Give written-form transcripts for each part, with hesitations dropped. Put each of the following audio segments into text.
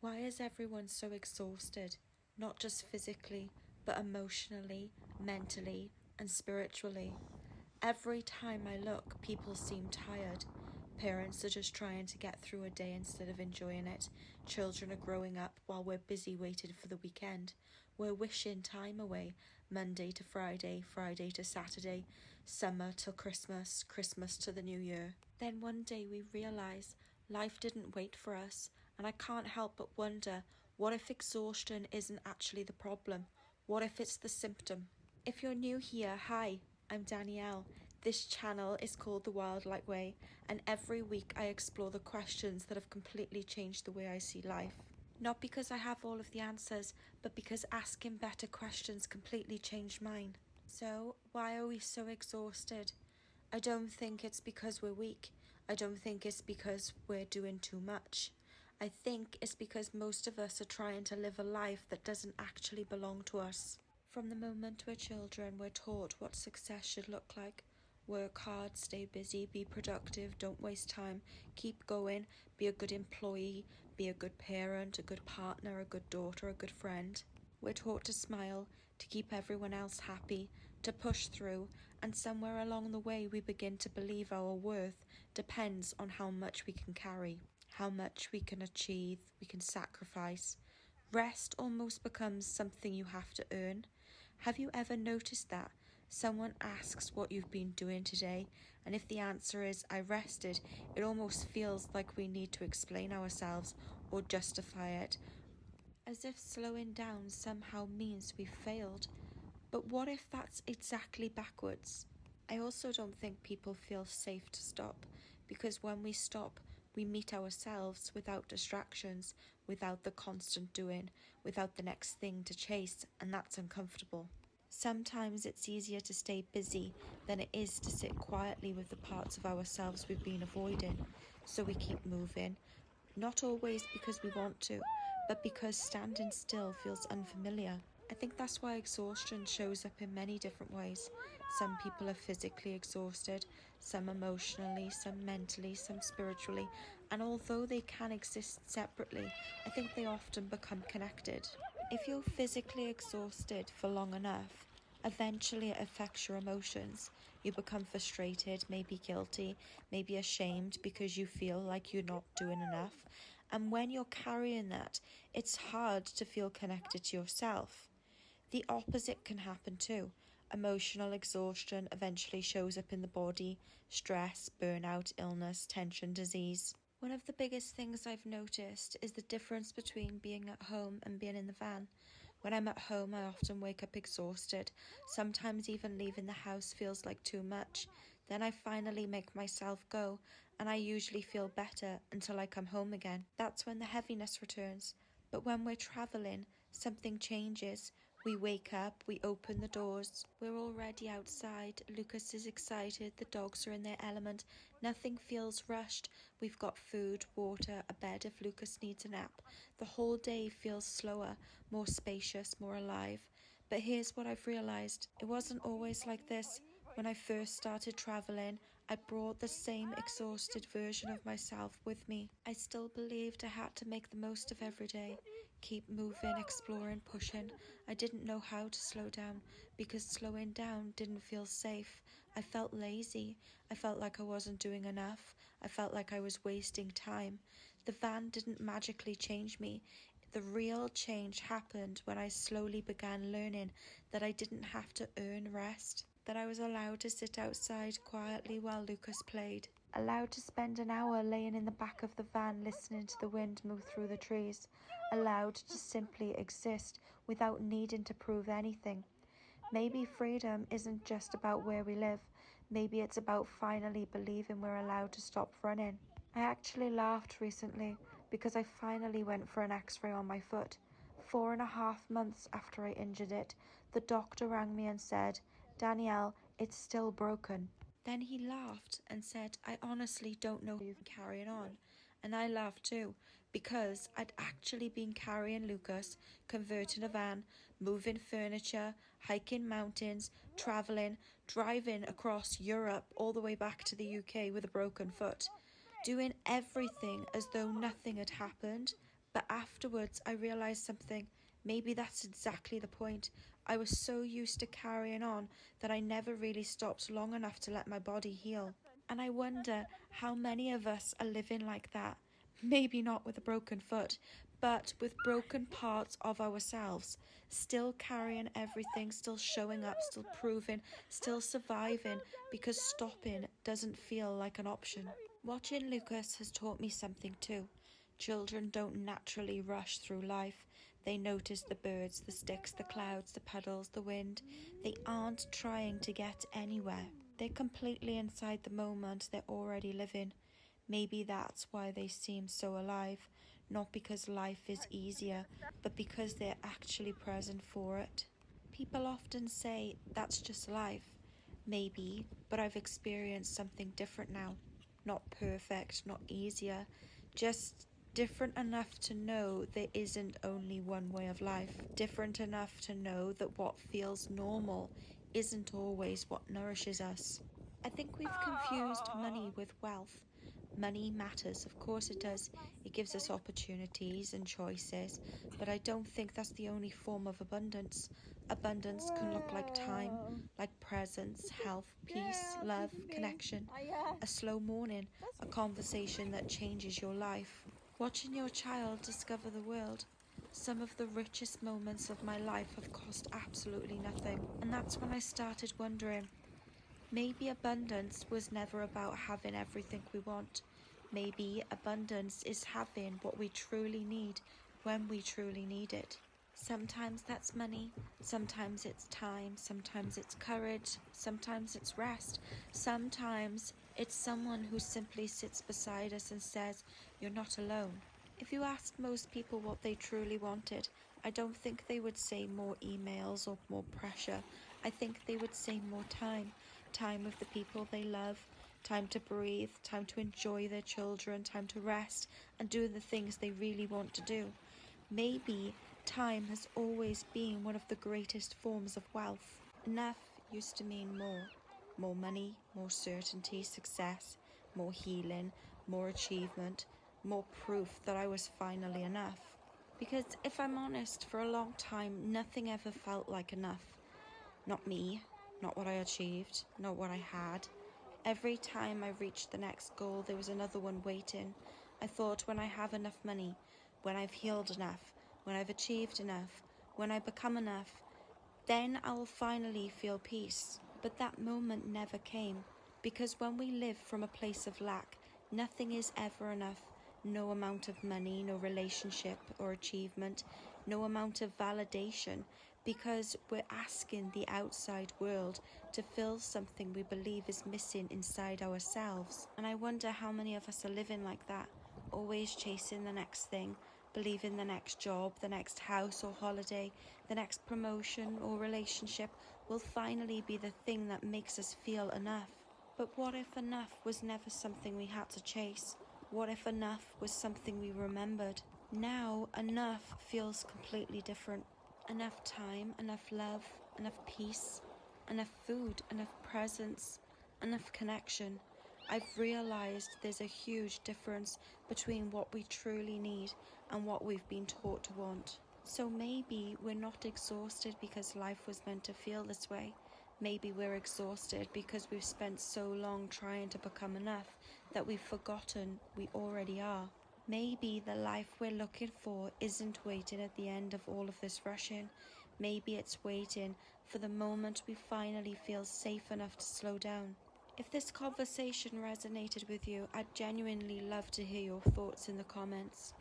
Why is everyone so exhausted? Not just physically, but emotionally, mentally, and spiritually. Every time I look, people seem tired. Parents are just trying to get through a day instead of enjoying it. Children are growing up while we're busy waiting for the weekend. We're wishing time away, Monday to Friday, Friday to Saturday, summer till Christmas, Christmas to the New Year. Then one day we realise life didn't wait for us, and I can't help but wonder, what if exhaustion isn't actually the problem? What if it's the symptom? If you're new here, hi, I'm Danielle. This channel is called The Wildlight Way, and every week I explore the questions that have completely changed the way I see life. Not because I have all of the answers, but because asking better questions completely changed mine. So, why are we so exhausted? I don't think it's because we're weak. I don't think it's because we're doing too much. I think it's because most of us are trying to live a life that doesn't actually belong to us. From the moment we're children, we're taught what success should look like. Work hard, stay busy, be productive, don't waste time, keep going, be a good employee, be a good parent, a good partner, a good daughter, a good friend. We're taught to smile, to keep everyone else happy, to push through, and somewhere along the way we begin to believe our worth depends on how much we can carry, how much we can achieve, we can sacrifice. Rest almost becomes something you have to earn. Have you ever noticed that? Someone asks what you've been doing today, and if the answer is, I rested, it almost feels like we need to explain ourselves or justify it, as if slowing down somehow means we've failed. But what if that's exactly backwards? I also don't think people feel safe to stop, because when we stop, we meet ourselves without distractions, without the constant doing, without the next thing to chase, and that's uncomfortable. Sometimes it's easier to stay busy than it is to sit quietly with the parts of ourselves we've been avoiding, so we keep moving, not always because we want to, but because standing still feels unfamiliar. I think that's why exhaustion shows up in many different ways. Some people are physically exhausted, some emotionally, some mentally, some spiritually, and although they can exist separately, I think they often become connected. If you're physically exhausted for long enough, eventually it affects your emotions. You become frustrated, maybe guilty, maybe ashamed because you feel like you're not doing enough. And when you're carrying that, it's hard to feel connected to yourself. The opposite can happen too. Emotional exhaustion eventually shows up in the body: stress, burnout, illness, tension, disease. One of the biggest things I've noticed is the difference between being at home and being in the van. When I'm at home, I often wake up exhausted. Sometimes even leaving the house feels like too much. Then I finally make myself go, and I usually feel better until I come home again. That's when the heaviness returns. But when we're traveling, something changes. We wake up, we open the doors. We're already outside. Lucas is excited, the dogs are in their element. Nothing feels rushed. We've got food, water, a bed if Lucas needs a nap. The whole day feels slower, more spacious, more alive. But here's what I've realised. It wasn't always like this. When I first started travelling, I brought the same exhausted version of myself with me. I still believed I had to make the most of every day, keep moving, exploring, pushing. I didn't know how to slow down, because slowing down didn't feel safe. I felt lazy. I felt like I wasn't doing enough. I felt like I was wasting time. The van didn't magically change me. The real change happened when I slowly began learning that I didn't have to earn rest, that I was allowed to sit outside quietly while Lucas played, allowed to spend an hour laying in the back of the van listening to the wind move through the trees, allowed to simply exist without needing to prove anything. Maybe freedom isn't just about where we live. Maybe it's about finally believing we're allowed to stop running. I actually laughed recently because I finally went for an x-ray on my foot. 4.5 months after I injured it, the doctor rang me and said, "Danielle, it's still broken." Then he laughed and said, "I honestly don't know how you've been carrying on." And I laughed too, because I'd actually been carrying Lucas, converting a van, moving furniture, hiking mountains, travelling, driving across Europe all the way back to the UK with a broken foot, doing everything as though nothing had happened. But afterwards, I realised something. Maybe that's exactly the point. I was so used to carrying on that I never really stopped long enough to let my body heal. And I wonder how many of us are living like that. Maybe not with a broken foot, but with broken parts of ourselves. Still carrying everything, still showing up, still proving, still surviving, because stopping doesn't feel like an option. Watching Lucas has taught me something too. Children don't naturally rush through life. They notice the birds, the sticks, the clouds, the puddles, the wind. They aren't trying to get anywhere. They're completely inside the moment they're already living. Maybe that's why they seem so alive. Not because life is easier, but because they're actually present for it. People often say, that's just life. Maybe, but I've experienced something different now. Not perfect, not easier, just different enough to know there isn't only one way of life. Different enough to know that what feels normal isn't always what nourishes us. I think we've confused money with wealth. Money matters, of course it does. It gives us opportunities and choices, but I don't think that's the only form of abundance. Abundance can look like time, like presence, health, peace, love, connection, a slow morning, a conversation that changes your life. Watching your child discover the world. Some of the richest moments of my life have cost absolutely nothing, and that's when I started wondering, maybe abundance was never about having everything we want. Maybe abundance is having what we truly need when we truly need it. Sometimes that's money, sometimes it's time, sometimes it's courage, sometimes it's rest, sometimes it's someone who simply sits beside us and says, "You're not alone." If you asked most people what they truly wanted, I don't think they would say more emails or more pressure. I think they would say more time. Time with the people they love, time to breathe, time to enjoy their children, time to rest and do the things they really want to do. Maybe time has always been one of the greatest forms of wealth. Enough used to mean more. More money, more certainty, success, more healing, more achievement, more proof that I was finally enough. Because if I'm honest, for a long time, nothing ever felt like enough. Not me, not what I achieved, not what I had. Every time I reached the next goal, there was another one waiting. I thought, when I have enough money, when I've healed enough, when I've achieved enough, when I become enough, then I will finally feel peace. But that moment never came, because when we live from a place of lack, nothing is ever enough. No amount of money, no relationship or achievement, no amount of validation, because we're asking the outside world to fill something we believe is missing inside ourselves. And I wonder how many of us are living like that, always chasing the next thing, believing the next job, the next house or holiday, the next promotion or relationship will finally be the thing that makes us feel enough. But what if enough was never something we had to chase? What if enough was something we remembered? Now enough feels completely different. Enough time, enough love, enough peace, enough food, enough presence, enough connection. I've realised there's a huge difference between what we truly need and what we've been taught to want. So maybe we're not exhausted because life was meant to feel this way. Maybe we're exhausted because we've spent so long trying to become enough that we've forgotten we already are. Maybe the life we're looking for isn't waiting at the end of all of this rushing. Maybe it's waiting for the moment we finally feel safe enough to slow down. If this conversation resonated with you, I'd genuinely love to hear your thoughts in the comments.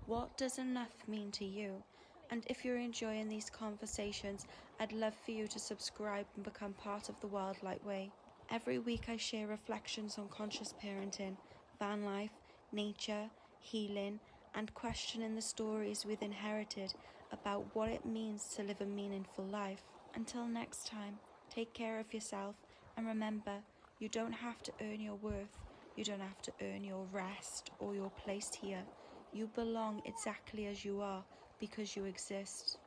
What does enough mean to you? And if you're enjoying these conversations, I'd love for you to subscribe and become part of the Wildlight Way. Every week I share reflections on conscious parenting, van life, nature, healing, and questioning the stories we've inherited about what it means to live a meaningful life. Until next time, take care of yourself, and remember, you don't have to earn your worth. You don't have to earn your rest or your place here. You belong exactly as you are because you exist.